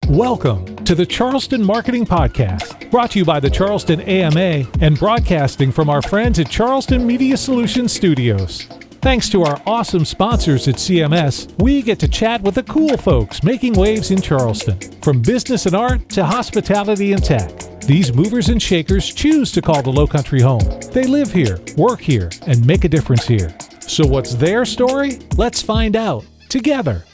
Welcome to the Charleston Marketing Podcast, brought to you by the Charleston AMA and broadcasting from our friends at Charleston Media Solutions Studios. Thanks to our awesome sponsors at CMS, we get to chat with the cool folks making waves in Charleston. From business and art to hospitality and tech, these movers and shakers choose to call the Lowcountry home. They live here, work here, and make a difference here. So what's their story? Let's find out together.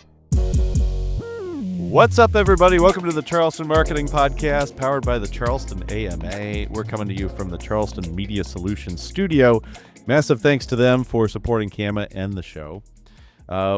What's up, everybody? Welcome to the Charleston Marketing Podcast, powered by the Charleston AMA. We're coming to you from the Charleston Media Solutions Studio. Massive thanks to them for supporting CAMA and the show.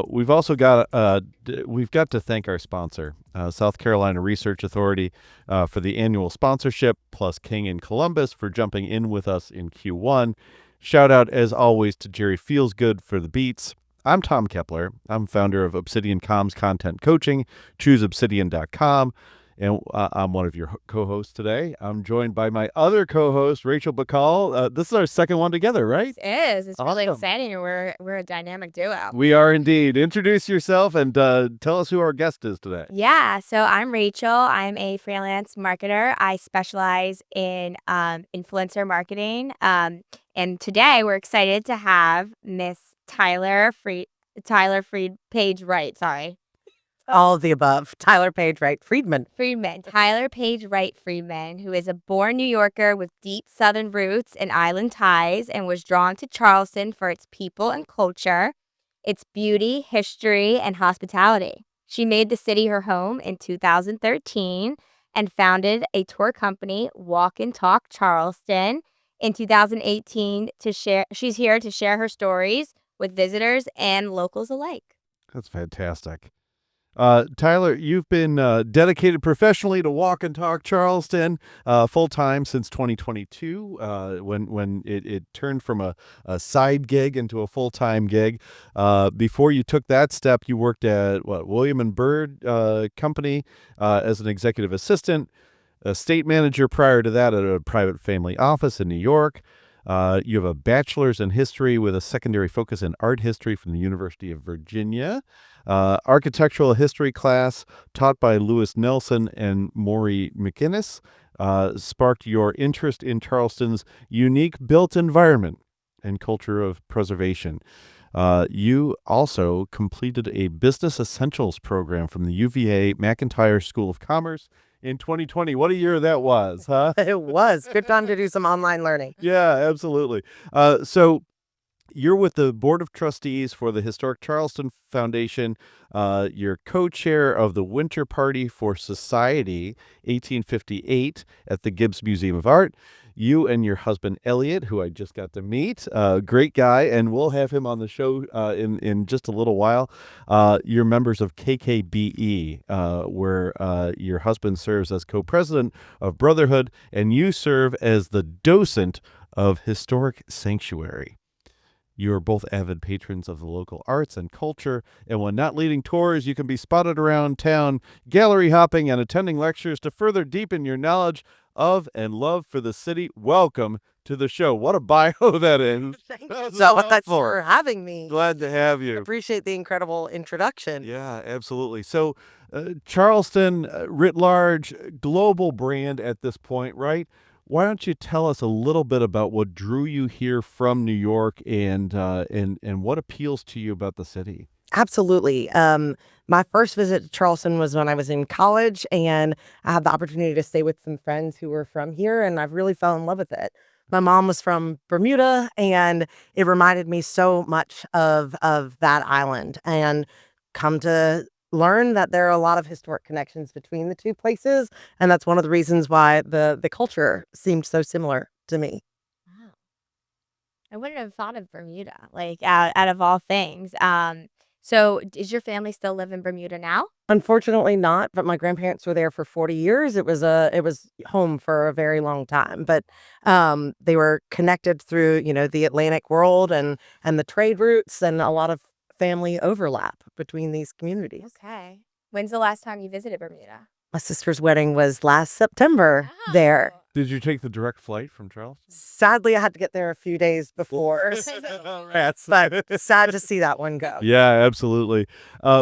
We've also got to thank our sponsor, South Carolina Research Authority, for the annual sponsorship, plus King and Columbus for jumping in with us in Q1. Shout out, as always, to Jerry Feelsgood for the beats. I'm Tom Kepler. I'm founder of Obsidian Comms Content Coaching, chooseobsidian.com, and I'm one of your co-hosts today. I'm joined by my other co-host, Rachel Bacall. This is our second one together, right? It is. It's really Awesome. exciting. We're a dynamic duo. We are indeed. Introduce yourself and tell us who our guest is today. Yeah, so I'm Rachel. I'm a freelance marketer. I specialize in influencer marketing. And today we're excited to have Miss Tyler Page Wright. Sorry. All of the above. Tyler Page Wright Friedman. Tyler Page Wright Friedman, who is a born New Yorker with deep Southern roots and island ties, and was drawn to Charleston for its people and culture, its beauty, history, and hospitality. She made the city her home in 2013 and founded a tour company, Walk and Talk Charleston, in 2018 to share. She's here to share her stories with visitors and locals alike. That's fantastic. Tyler, you've been dedicated professionally to Walk and Talk Charleston full-time since 2022, when it turned from a side gig into a full-time gig. Before you took that step, you worked at William & Byrd Company as an executive assistant, a state manager prior to that at a private family office in New York. You have a bachelor's in history with a secondary focus in art history from the University of Virginia. Architectural history class taught by Lewis Nelson and Maury McInnes sparked your interest in Charleston's unique built environment and culture of preservation. You also completed a business essentials program from the UVA McIntire School of Commerce in 2020. What a year that was, huh? It was. Good time to do some online learning. Yeah, absolutely. So you're with the Board of Trustees for the Historic Charleston Foundation. You're co-chair of the Winter Party for Society 1858 at the Gibbs Museum of Art. You and your husband, Elliott, who I just got to meet, great guy, and we'll have him on the show in just a little while. You're members of KKBE, where your husband serves as co-president of Brotherhood, and you serve as the docent of Historic Sanctuary. You are both avid patrons of the local arts and culture, and when not leading tours, you can be spotted around town, gallery hopping and attending lectures to further deepen your knowledge of and love for the city. Welcome to the show. What a bio that is. Thank you so much for having me. Glad to have you. Appreciate the incredible introduction. Yeah, absolutely. So Charleston, writ large, global brand at this point, right? Why don't you tell us a little bit about what drew you here from New York and what appeals to you about the city? Absolutely. My first visit to Charleston was when I was in college, and I had the opportunity to stay with some friends who were from here, and I really fell in love with it. My mom was from Bermuda, and it reminded me so much of that island, and come to learn that there are a lot of historic connections between the two places, and that's one of the reasons why the culture seemed so similar to me. Wow. I wouldn't have thought of Bermuda, like out of all things. So does your family still live in Bermuda now? Unfortunately not, but my grandparents were there for 40 years. It was home for a very long time, but they were connected through, the Atlantic world and the trade routes, and a lot of family overlap between these communities. Okay. When's the last time you visited Bermuda? My sister's wedding was last September there. Did you take the direct flight from Charleston? Sadly, I had to get there a few days before. Rats. But sad to see that one go. Yeah, absolutely.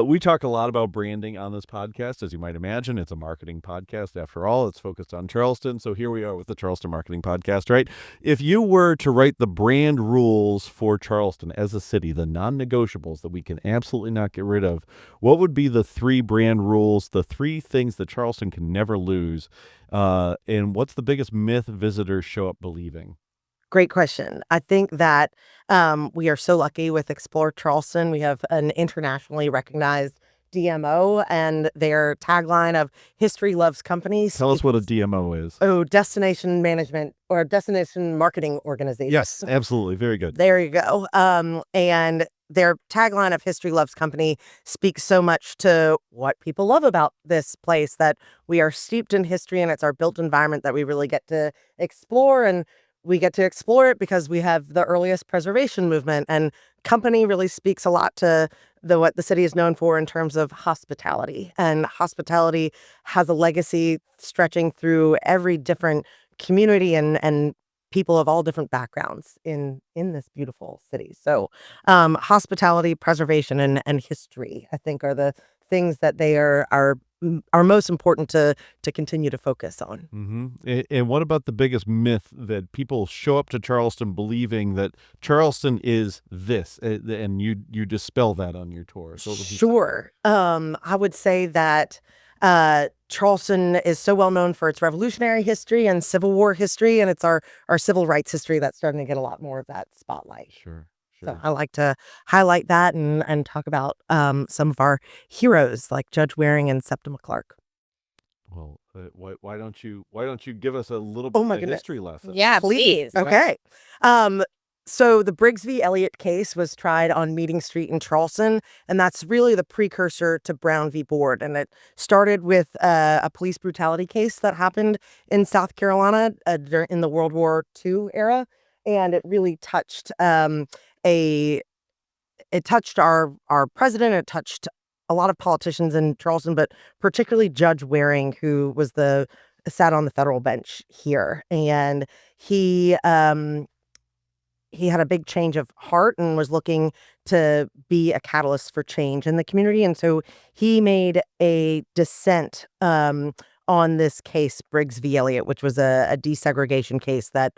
We talk a lot about branding on this podcast. As you might imagine, it's a marketing podcast. After all, it's focused on Charleston. So here we are with the Charleston Marketing Podcast, right? If you were to write the brand rules for Charleston as a city, the non-negotiables that we can absolutely not get rid of, what would be the 3 brand rules, the 3 things that Charleston can never lose? And what's the biggest myth visitors show up believing? Great question. I think that we are so lucky with Explore Charleston. We have an internationally recognized DMO, and their tagline of "History Loves Companies." Tell us what a DMO is. Oh, Destination Management or Destination Marketing Organization. Yes, absolutely. Very good. There you go. And their tagline of "History Loves Company" speaks so much to what people love about this place, that we are steeped in history and it's our built environment that we really get to explore. And we get to explore it because we have the earliest preservation movement, and company really speaks a lot to what the city is known for in terms of hospitality. And hospitality has a legacy stretching through every different community and people of all different backgrounds in this beautiful city. So hospitality, preservation, and history, I think, are the things that they are most important to continue to focus on. Mm-hmm. And what about the biggest myth that people show up to Charleston believing that Charleston is this, and you dispel that on your tour? So Sure. I would say that Charleston is so well known for its Revolutionary history and Civil War history, and it's our civil rights history that's starting to get a lot more of that spotlight. Sure. So I like to highlight that and talk about some of our heroes like Judge Waring and Septima Clark. Well, why don't you give us a little bit of a history lesson? Yeah, please. Okay. So the Briggs v. Elliott case was tried on Meeting Street in Charleston, and that's really the precursor to Brown v. Board. And it started with a police brutality case that happened in South Carolina in the World War II era, and it really touched it touched our president. It touched a lot of politicians in Charleston, but particularly Judge Waring, who sat on the federal bench here, and he had a big change of heart and was looking to be a catalyst for change in the community. And so he made a dissent on this case, Briggs v. Elliott, which was a desegregation case that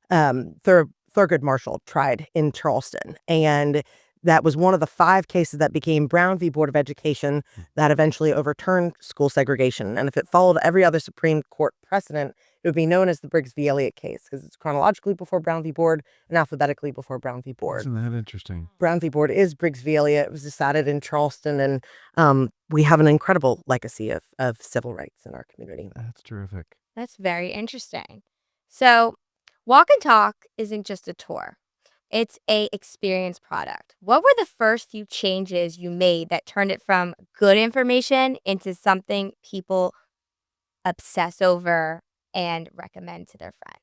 Thurgood Marshall tried in Charleston. And that was one of the 5 cases that became Brown v. Board of Education that eventually overturned school segregation. And if it followed every other Supreme Court precedent, it would be known as the Briggs v. Elliott case, because it's chronologically before Brown v. Board and alphabetically before Brown v. Board. Isn't that interesting? Brown v. Board is Briggs v. Elliott. It was decided in Charleston, and we have an incredible legacy of civil rights in our community. That's terrific. That's very interesting. So Walk and Talk isn't just a tour. It's a experience product. What were the first few changes you made that turned it from good information into something people obsess over and recommend to their friends?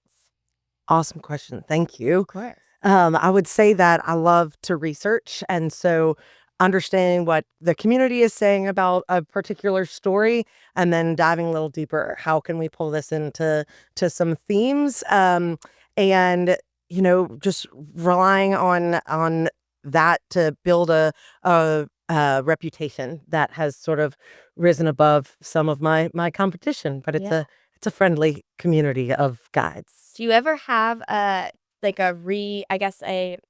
Awesome question. Thank you. Of course. I would say that I love to research. And so understanding what the community is saying about a particular story and then diving a little deeper. How can we pull this into some themes? And, just relying on that to build a reputation that has sort of risen above some of my competition. But it's a friendly community of guides. Do you ever have a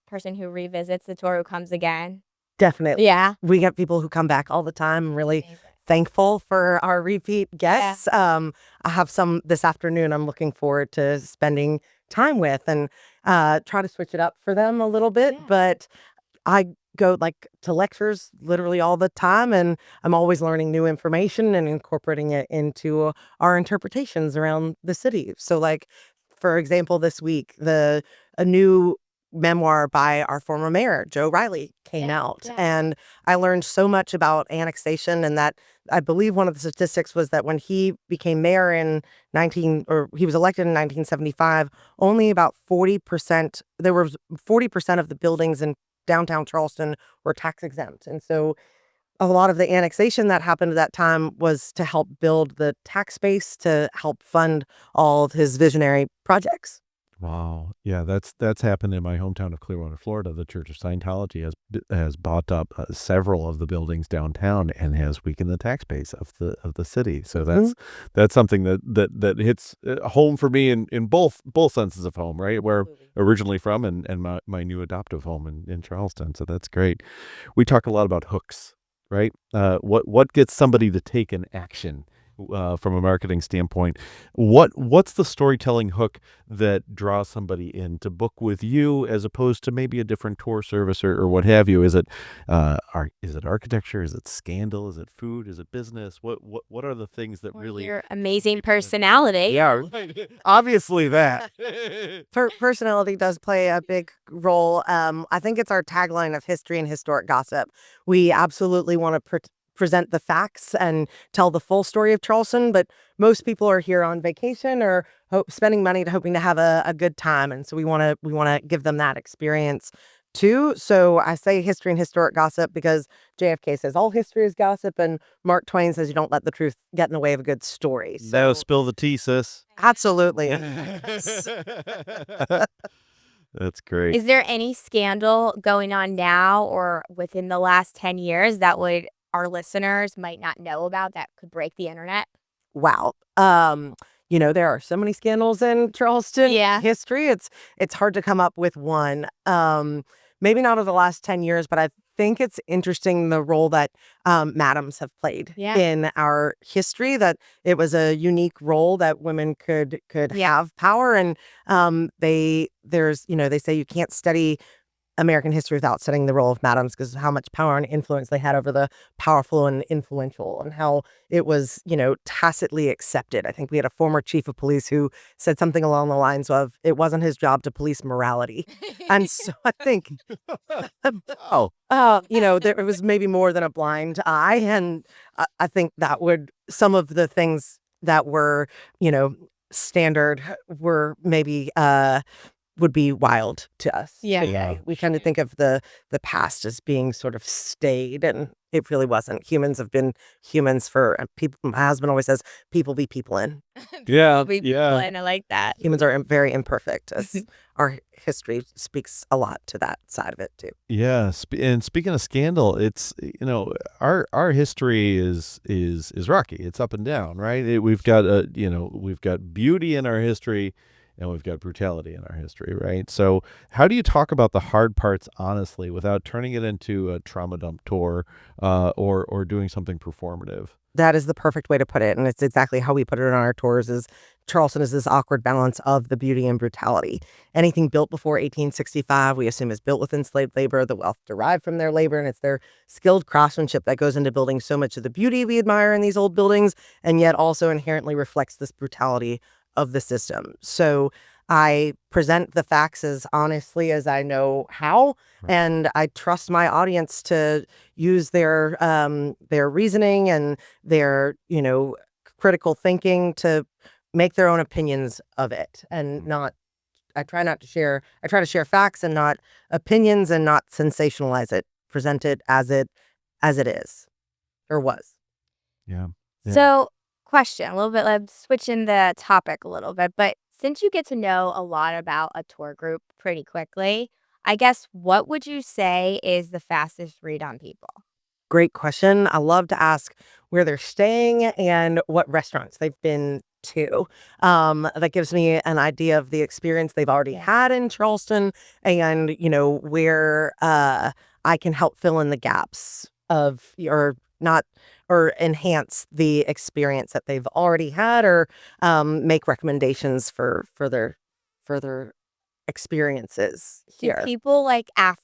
person who revisits the tour who comes again? Definitely. Yeah. We get people who come back all the time. I'm really thankful for our repeat guests. I have some this afternoon I'm looking forward to spending time with, and try to switch it up for them a little bit. Yeah. But I go to lectures literally all the time, and I'm always learning new information and incorporating it into our interpretations around the city. So for example, this week, a new memoir by our former mayor, Joe Riley, came out. Yeah. And I learned so much about annexation, and that I believe one of the statistics was that when he became mayor he was elected in 1975, only about 40%, there was 40% of the buildings in downtown Charleston were tax exempt. And so a lot of the annexation that happened at that time was to help build the tax base to help fund all of his visionary projects. Wow. Yeah, that's happened in my hometown of Clearwater, Florida. The Church of Scientology has bought up several of the buildings downtown and has weakened the tax base of the city. So that's something that hits home for me in both senses of home, right? Where originally from and my new adoptive home in Charleston. So that's great. We talk a lot about hooks, right? What gets somebody to take an action? From a marketing standpoint, what's the storytelling hook that draws somebody in to book with you as opposed to maybe a different tour service or what have you? Is it architecture? Is it scandal? Is it food? Is it business? What are the things that Or really your amazing personality. Yeah, obviously that. Personality does play a big role. I think it's our tagline of history and historic gossip. We absolutely want to present the facts and tell the full story of Charleston, but most people are here on vacation or spending money hoping to have a good time, and so we want to give them that experience too. So I say history and historic gossip because JFK says all history is gossip, and Mark Twain says you don't let the truth get in the way of a good story. No, So spill the tea, sis. absolutely. That's great. Is there any scandal going on now or within the last 10 years that our listeners might not know about that could break the internet? Wow. There are so many scandals in Charleston history. It's hard to come up with one. Maybe not over the last 10 years, but I think it's interesting the role that madams have played in our history, that it was a unique role that women could have power. And they say you can't study American history without studying the role of madams because of how much power and influence they had over the powerful and influential, and how it was, tacitly accepted. I think we had a former chief of police who said something along the lines of, it wasn't his job to police morality. And so I think, it was maybe more than a blind eye. And I think that some of the things that were, standard were maybe, would be wild to us today. We kind of think of the past as being sort of staid, and it really wasn't. Humans have been humans for people. My husband always says, "People be people in." Yeah, And I like that. Humans are very imperfect. As our history speaks a lot to that side of it too. Yeah, and speaking of scandal, it's our history is rocky. It's up and down, right? We've got beauty in our history, and we've got brutality in our history, right? So how do you talk about the hard parts honestly without turning it into a trauma dump tour or doing something performative? That is the perfect way to put it, and it's exactly how we put it on our tours. Is Charleston is this awkward balance of the beauty and brutality. Anything built before 1865, we assume is built with enslaved labor, the wealth derived from their labor, and it's their skilled craftsmanship that goes into building so much of the beauty we admire in these old buildings, and yet also inherently reflects this brutality of the system. So I present the facts as honestly as I know how, and I trust my audience to use their reasoning and their critical thinking to make their own opinions of it, and not. I try to share facts and not opinions, and not sensationalize it. Present it as it is or was. Yeah. So, question, a little bit, let's switch in the topic a little bit, but since you get to know a lot about a tour group pretty quickly, I guess what would you say is the fastest read on people? Great question. I love to ask where they're staying and what restaurants they've been to. That gives me an idea of the experience they've already had in Charleston, and where I can help fill in the gaps of or enhance the experience that they've already had, or make recommendations for further experiences here. Do people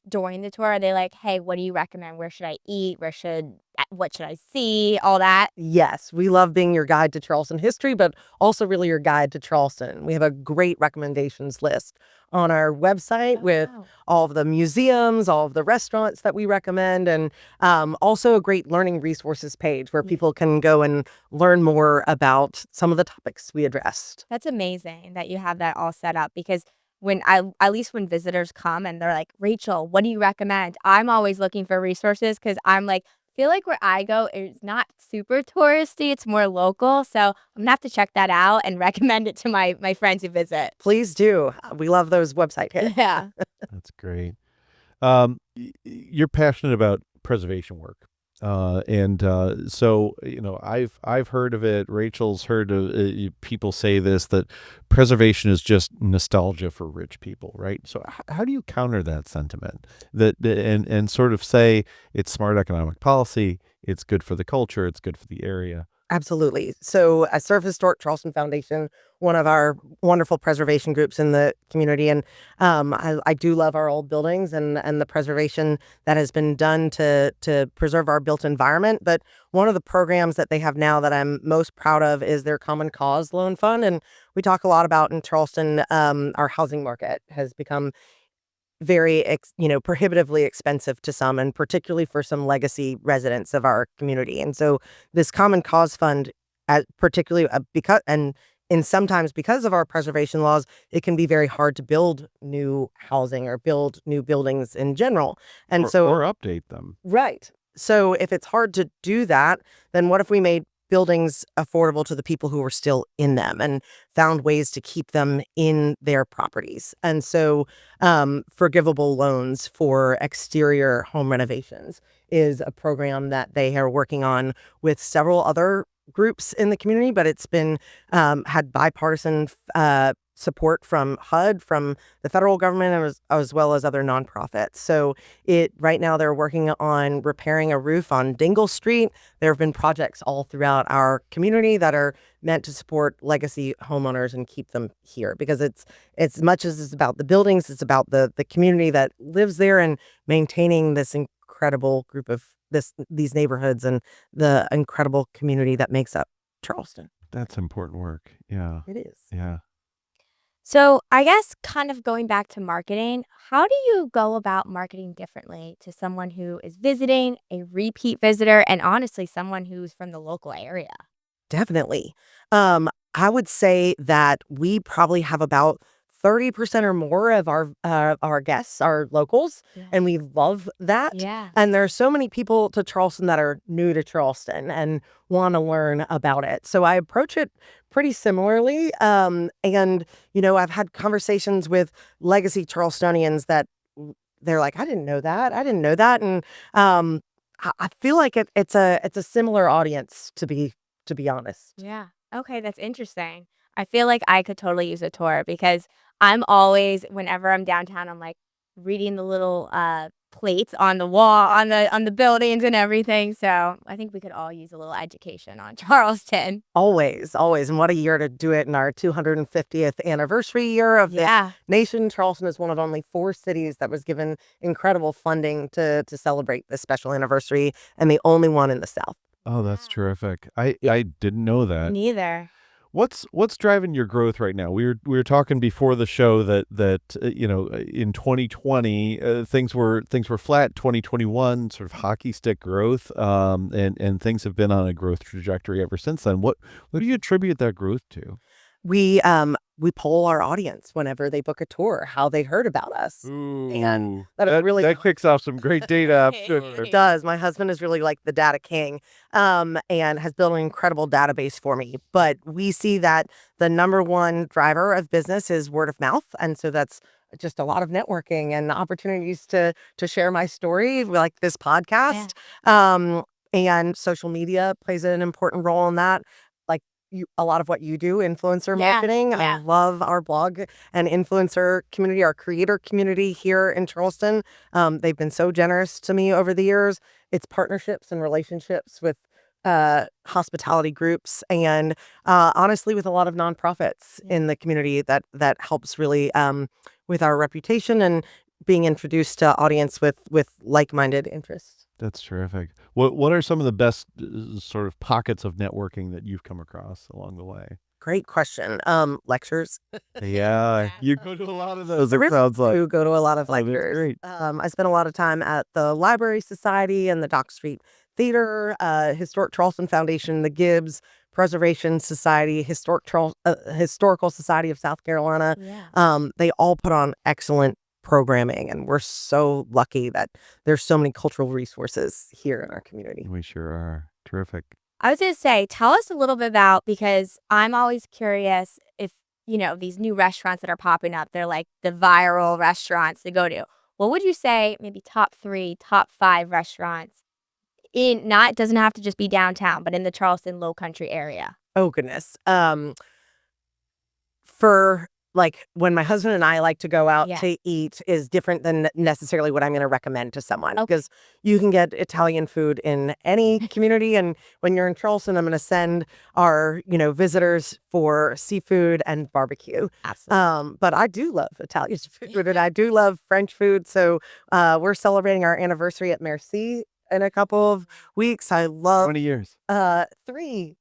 during the tour, are they like, hey, what do you recommend? Where should I eat? What should I see? All that? Yes, we love being your guide to Charleston history, but also really your guide to Charleston. We have a great recommendations list on our website with all of the museums, all of the restaurants that we recommend, and also a great learning resources page where people can go and learn more about some of the topics we addressed. That's amazing that you have that all set up, because at least when visitors come and they're like, Rachel, what do you recommend? I'm always looking for resources because I'm like feel like where I go is not super touristy. It's more local. So I'm going to have to check that out and recommend it to my friends who visit. Please do. We love those website hits. Yeah. That's great. You're passionate about preservation work. So I've heard of it. Rachel's heard of people say this, that preservation is just nostalgia for rich people, right? So how do you counter that sentiment and sort of say it's smart economic policy, it's good for the culture, it's good for the area? Absolutely. So I serve Historic Charleston Foundation, one of our wonderful preservation groups in the community. And I do love our old buildings and the preservation that has been done to preserve our built environment. But one of the programs that they have now that I'm most proud of is their Common Cause Loan Fund. And we talk a lot about in Charleston, our housing market has become very, prohibitively expensive to some, and particularly for some legacy residents of our community. And so this Common Cause Fund, particularly sometimes because of our preservation laws, it can be very hard to build new housing or build new buildings in general. And or update them. Right. So if it's hard to do that, then what if we made buildings affordable to the people who were still in them and found ways to keep them in their properties? And so forgivable loans for exterior home renovations is a program that they are working on with several other groups in the community, but it's been had bipartisan support from HUD, from the federal government, as well as other nonprofits. So right now they're working on repairing a roof on Dingle Street. There have been projects all throughout our community that are meant to support legacy homeowners and keep them here, because it's as much as it's about the buildings, it's about the community that lives there and maintaining this incredible group of these neighborhoods and the incredible community that makes up Charleston. That's important work. Yeah. It is. Yeah. So I guess kind of going back to marketing, how do you go about marketing differently to someone who is visiting, a repeat visitor, and honestly, someone who's from the local area? Definitely. I would say that we probably have about 30% or more of our guests are locals, and we love that. Yeah. And there are so many people to Charleston that are new to Charleston and want to learn about it. So I approach it pretty similarly. And I've had conversations with legacy Charlestonians that they're like, I didn't know that. And I feel like it's a similar audience, to be honest. Yeah. Okay, that's interesting. I feel like I could totally use a tour because I'm always, whenever I'm downtown, I'm like reading the little plates on the wall, on the buildings and everything. So I think we could all use a little education on Charleston. Always. And what a year to do it in our 250th anniversary year of the nation. Charleston is one of only 4 cities that was given incredible funding to celebrate this special anniversary, and the only one in the South. Oh, that's terrific. I didn't know that. Neither. What's driving your growth right now? We were talking before the show that in 2020 things were flat. 2021 sort of hockey stick growth, and things have been on a growth trajectory ever since then. What do you attribute that growth to? We poll our audience whenever they book a tour, how they heard about us. Ooh, and that kicks off some great data. It does. My husband is really like the data king, and has built an incredible database for me. But we see that the number one driver of business is word of mouth. And so that's just a lot of networking and opportunities to share my story, like this podcast. Yeah. And social media plays an important role in that. A lot of what you do, influencer marketing. Yeah. I love our blog and influencer community, our creator community here in Charleston. They've been so generous to me over the years. It's partnerships and relationships with hospitality groups and honestly with a lot of nonprofits in the community that helps really with our reputation and being introduced to audience with like-minded interests. That's terrific. What are some of the best sort of pockets of networking that you've come across along the way? Great question. Lectures. Yeah, you go to a lot of those. It sounds like you go to a lot of lectures. Great. I spent a lot of time at the Library Society and the Dock Street Theater, Historic Charleston Foundation, the Gibbs Preservation Society, Historical Society of South Carolina. Yeah. They all put on excellent programming, and we're so lucky that there's so many cultural resources here in our community. We sure are. Terrific. I was going to say, tell us a little bit about, because I'm always curious if, these new restaurants that are popping up, they're like the viral restaurants to go to. What would you say, maybe top 3, top 5 restaurants it doesn't have to just be downtown, but in the Charleston Lowcountry area? Oh, goodness. For like when my husband and I like to go out Yeah. to eat is different than necessarily what I'm going to recommend to someone, Okay. because you can get Italian food in any community. And when you're in Charleston, I'm going to send our, visitors for seafood and barbecue. Absolutely. But I do love Italian food and I do love French food. So we're celebrating our anniversary at Merci in a couple of weeks. I How love many years? 3.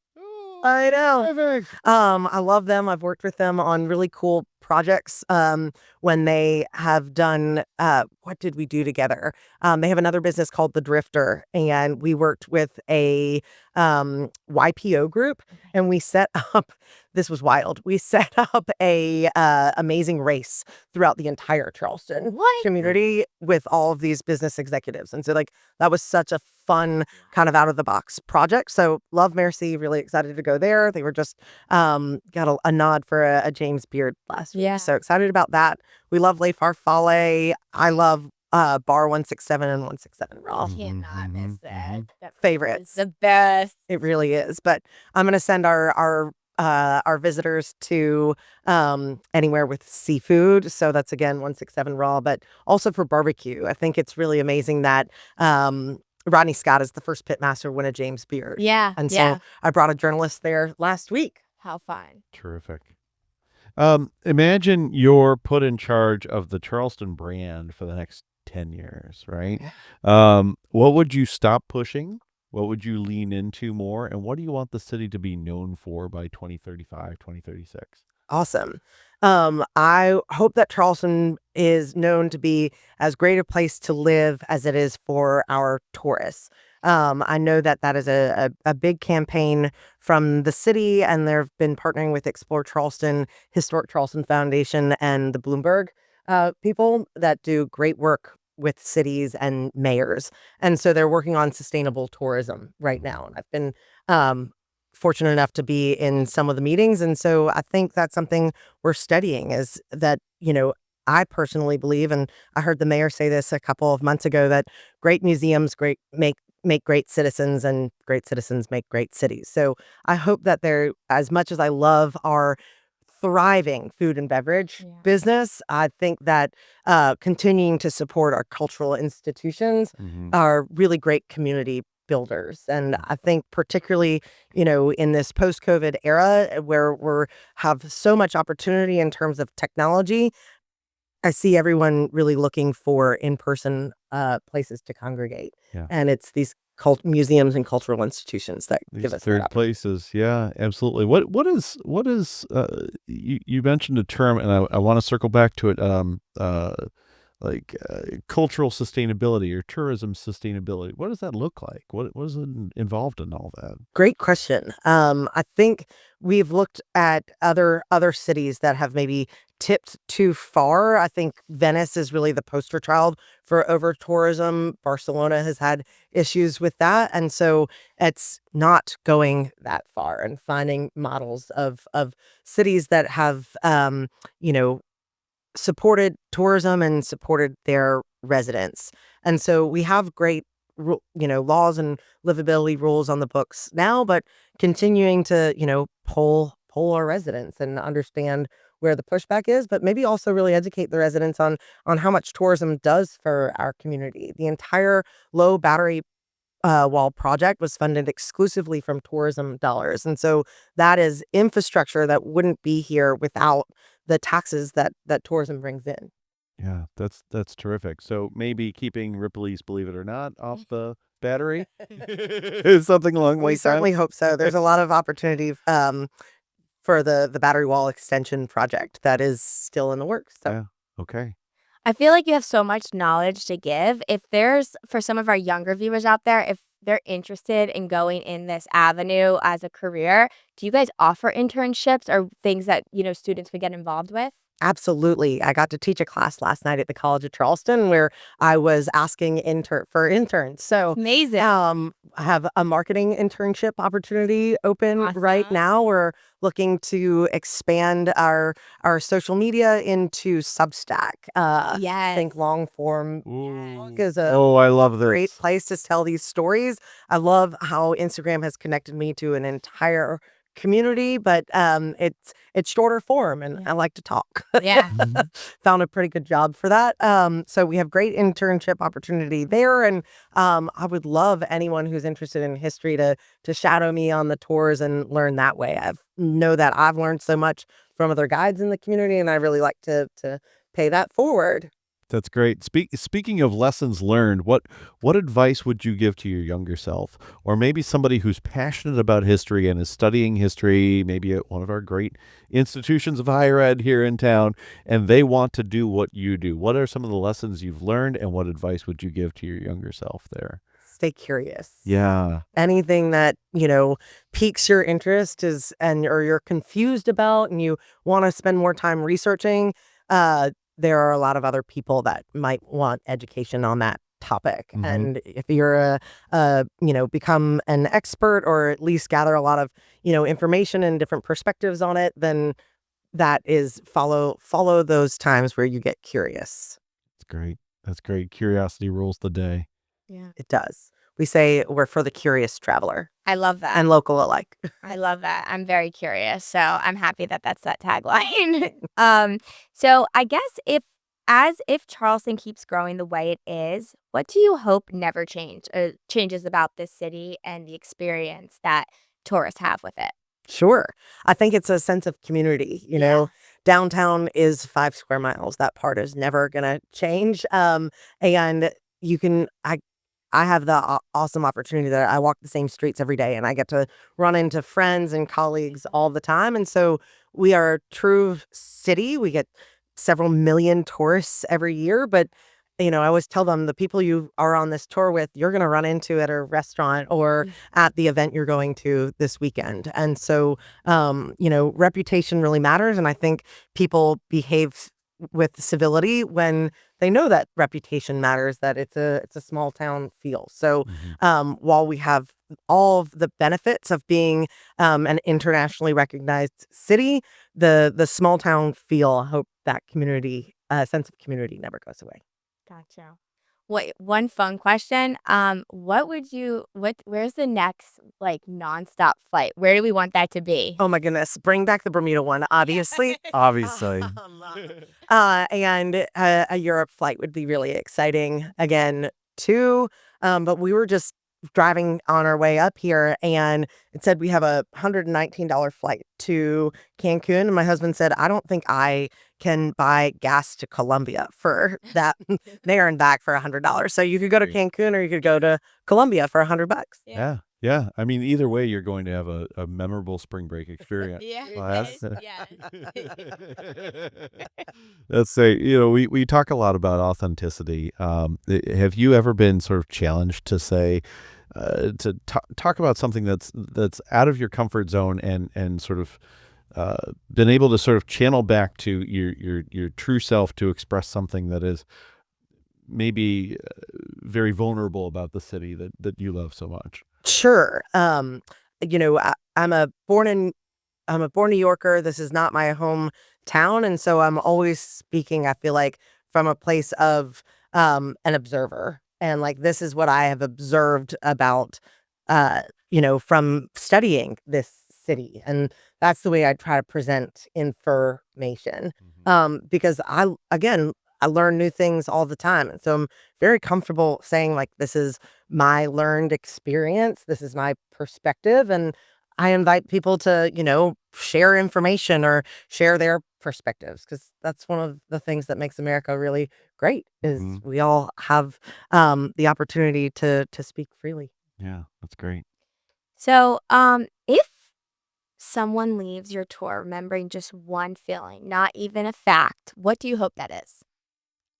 I know. Perfect. I love them. I've worked with them on really cool projects. When they have done, what did we do together? They have another business called The Drifter, and we worked with a YPO group, and we set up. This was wild. We set up a amazing race throughout the entire Charleston What? community with all of these business executives, and so that was such a fun kind of out of the box project. So love Merci, really excited to go there. They were just got a nod for a James Beard last week. Yeah. So excited about that. We love Le Farfalle. I love Bar 167 and 167 Raw. Cannot miss that. That Favorites. is the best. It really is. But I'm gonna send our visitors to anywhere with seafood. So that's again 167 Raw, but also for barbecue. I think it's really amazing that Rodney Scott is the first pitmaster to win a James Beard. Yeah. And yeah. so I brought a journalist there last week. How fun. Terrific. Imagine you're put in charge of the Charleston brand for the next 10 years, right? What would you stop pushing? What would you lean into more? And what do you want the city to be known for by 2035, 2036? Awesome. I hope that Charleston is known to be as great a place to live as it is for our tourists. I know that is a big campaign from the city, and they've been partnering with Explore Charleston, Historic Charleston Foundation, and the Bloomberg people that do great work with cities and mayors. And so they're working on sustainable tourism right now. And I've been fortunate enough to be in some of the meetings. And so I think that's something we're studying, is that, I personally believe, and I heard the mayor say this a couple of months ago, that great museums make great citizens, and great citizens make great cities. So I hope that as much as I love our thriving food and beverage business, I think that continuing to support our cultural institutions are really great community builders. And I think particularly, in this post-COVID era where we have so much opportunity in terms of technology, I see everyone really looking for in-person places to congregate. Yeah. And it's these museums and cultural institutions that These give us third that places. Yeah, absolutely. What is you mentioned a term, and I want to circle back to it. Cultural sustainability or tourism sustainability. What does that look like? What is involved in all that? Great question. I think we've looked at other cities that have maybe tipped too far. I think Venice is really the poster child for over tourism. Barcelona has had issues with that, and so it's not going that far and finding models of cities that have supported tourism and supported their residents. And so we have great laws and livability rules on the books now, but continuing to poll our residents and understand where the pushback is, but maybe also really educate the residents on how much tourism does for our community. The entire low battery wall project was funded exclusively from tourism dollars. And so that is infrastructure that wouldn't be here without the taxes that tourism brings in. Yeah, that's terrific. So maybe keeping Ripley's Believe It or Not off the battery is something along We certainly hope so. There's a lot of opportunity for the battery wall extension project that is still in the works. So. Yeah. Okay. I feel like you have so much knowledge to give. If there's, for some of our younger viewers out there, if they're interested in going in this avenue as a career, do you guys offer internships or things that, students could get involved with? Absolutely. I got to teach a class last night at the College of Charleston where I was asking for interns. So Amazing. I have a marketing internship opportunity open right Awesome. now. We're looking to expand our social media into Substack. I Yes. think long form Yes. is a Oh, I love great this. place to tell these stories. I love how Instagram has connected me to an entire community, but it's shorter form, and Yeah. I like to talk. Yeah. Found a pretty good job for that. So we have great internship opportunity there, and I would love anyone who's interested in history to shadow me on the tours and learn that way. I know that I've learned so much from other guides in the community, and I really like to pay that forward. That's great. Speaking of lessons learned, what advice would you give to your younger self, or maybe somebody who's passionate about history and is studying history, maybe at one of our great institutions of higher ed here in town, and they want to do what you do? What are some of the lessons you've learned, and what advice would you give to your younger self there? Stay curious. Yeah. Anything that piques your interest or you're confused about and you want to spend more time researching, there are a lot of other people that might want education on that topic. Mhm. And if you're become an expert or at least gather a lot of information and different perspectives on it, then that is follow those times where you get curious. That's great. That's great. Curiosity rules the day. Yeah. It does. We say we're for the curious traveler I love that. and local alike. I love that. I'm very curious, so I'm happy that that's that tagline. So I guess if Charleston keeps growing the way it is, what do you hope never changes about this city and the experience that tourists have with it? Sure. I think it's a sense of community. Downtown is 5 square miles. That part is never going to change. And you can, I have the awesome opportunity that I walk the same streets every day and I get to run into friends and colleagues all the time. And so we are a true city. We get several million tourists every year, but I always tell them the people you are on this tour with, you're going to run into at a restaurant or at the event you're going to this weekend. And so, reputation really matters. And I think people behave with civility when they know that reputation matters, that it's a small town feel. So, while we have all of the benefits of being an internationally recognized city, the small town feel, I hope that community sense of community never goes away. Gotcha. Wait, one fun question. Where's the next nonstop flight? Where do we want that to be? Oh my goodness. Bring back the Bermuda one, obviously. Obviously. And a Europe flight would be really exciting again, too. But we were just driving on our way up here and it said we have a $119 flight to Cancun. And my husband said, I don't think I can buy gas to Colombia for that there and back for $100. So you could go to Cancun or you could go to Colombia for $100. Yeah. Yeah. I mean, either way, you're going to have a memorable spring break experience. Yeah. Well, Yeah. let's say, we talk a lot about authenticity. Have you ever been sort of challenged to say, talk about something that's out of your comfort zone and sort of been able to sort of channel back to your true self to express something that is maybe very vulnerable about the city that you love so much? Sure. I'm a born New Yorker. This is not my hometown, and so I'm always speaking, I feel like, from a place of an observer. And this is what I have observed about from studying this city. And that's the way I try to present information. Because I learn new things all the time. And so I'm very comfortable saying this is my learned experience. This is my perspective. And I invite people to, share information or share their perspectives, because that's one of the things that makes America really great is we all have the opportunity to speak freely. Yeah, that's great. So, if someone leaves your tour remembering just one feeling, not even a fact, what do you hope that is?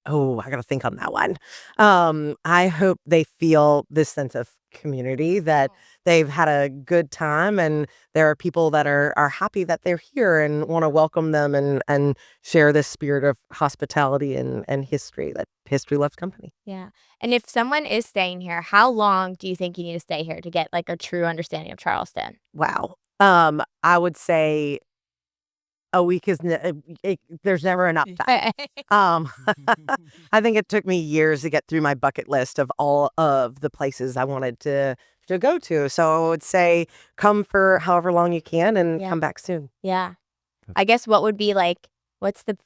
Oh, I got to think on that one. I hope they feel this sense of community, that they've had a good time, and there are people that are happy that they're here and want to welcome them and share this spirit of hospitality and history, that history loves company. Yeah. And if someone is staying here, how long do you think you need to stay here to get like a true understanding of Charleston? Wow. I would say a week is there's never enough time. Um, I think it took me years to get through my bucket list of all of the places I wanted to go to. So I would say come for however long you can and Yeah. come back soon. Yeah. I guess what would be like, what's the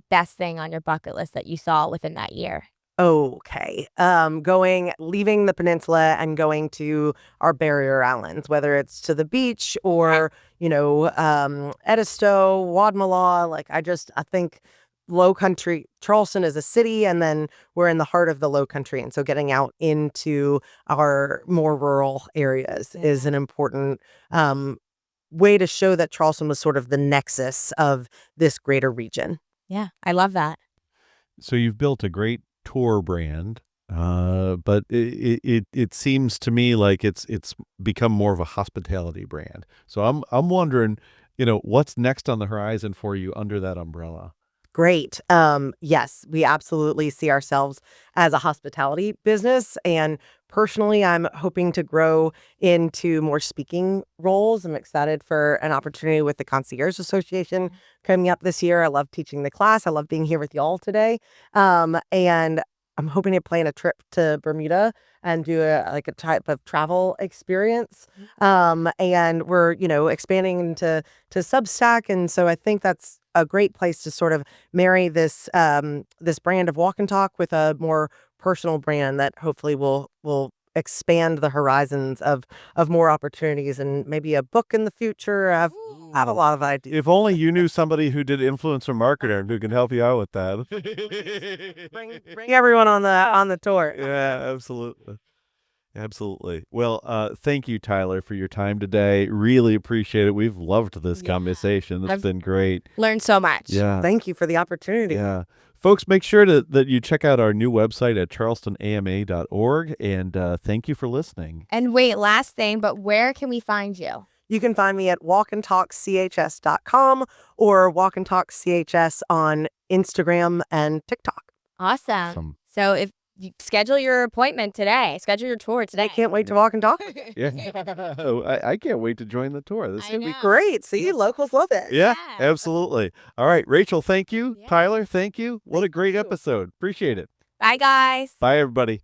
best thing on your bucket list that you saw within that year? Okay. Leaving the peninsula and going to our barrier islands, whether it's to the beach or, Edisto, Wadmalaw. Like, I think Lowcountry, Charleston is a city, and then we're in the heart of the Lowcountry. And so getting out into our more rural areas is an important way to show that Charleston was sort of the nexus of this greater region. Yeah. I love that. So you've built a great tour brand, but it seems to me like it's become more of a hospitality brand. So I'm wondering, what's next on the horizon for you under that umbrella? Great. Yes, we absolutely see ourselves as a hospitality business. And personally, I'm hoping to grow into more speaking roles. I'm excited for an opportunity with the Concierge Association coming up this year. I love teaching the class. I love being here with y'all today. And I'm hoping to plan a trip to Bermuda and do a type of travel experience. And we're, expanding into Substack. And so I think that's a great place to sort of marry this this brand of Walk and Talk with a more personal brand that hopefully will expand the horizons of more opportunities, and maybe a book in the future. I have a lot of ideas. If only you knew somebody who did influencer marketing who can help you out with that. Bring everyone on the tour. Yeah, absolutely. Absolutely. Well, thank you, Tyler, for your time today. Really appreciate it. We've loved this conversation. It's been great. Learned so much. Yeah. Thank you for the opportunity. Yeah. Folks, make sure that you check out our new website at charlestonama.org. And thank you for listening. And wait, last thing, but where can we find you? You can find me at walkandtalkchs.com or Walk and Talk CHS on Instagram and TikTok. Awesome. So if you schedule your appointment today, schedule your tour today. I can't wait to walk and talk. Yeah. I can't wait to join the tour. This is It'd be great. See, locals love it. Yeah, absolutely. All right, Rachel, thank you. Yeah. Tyler, thank you. What a great you. episode. Appreciate it. Bye, guys. Bye, everybody.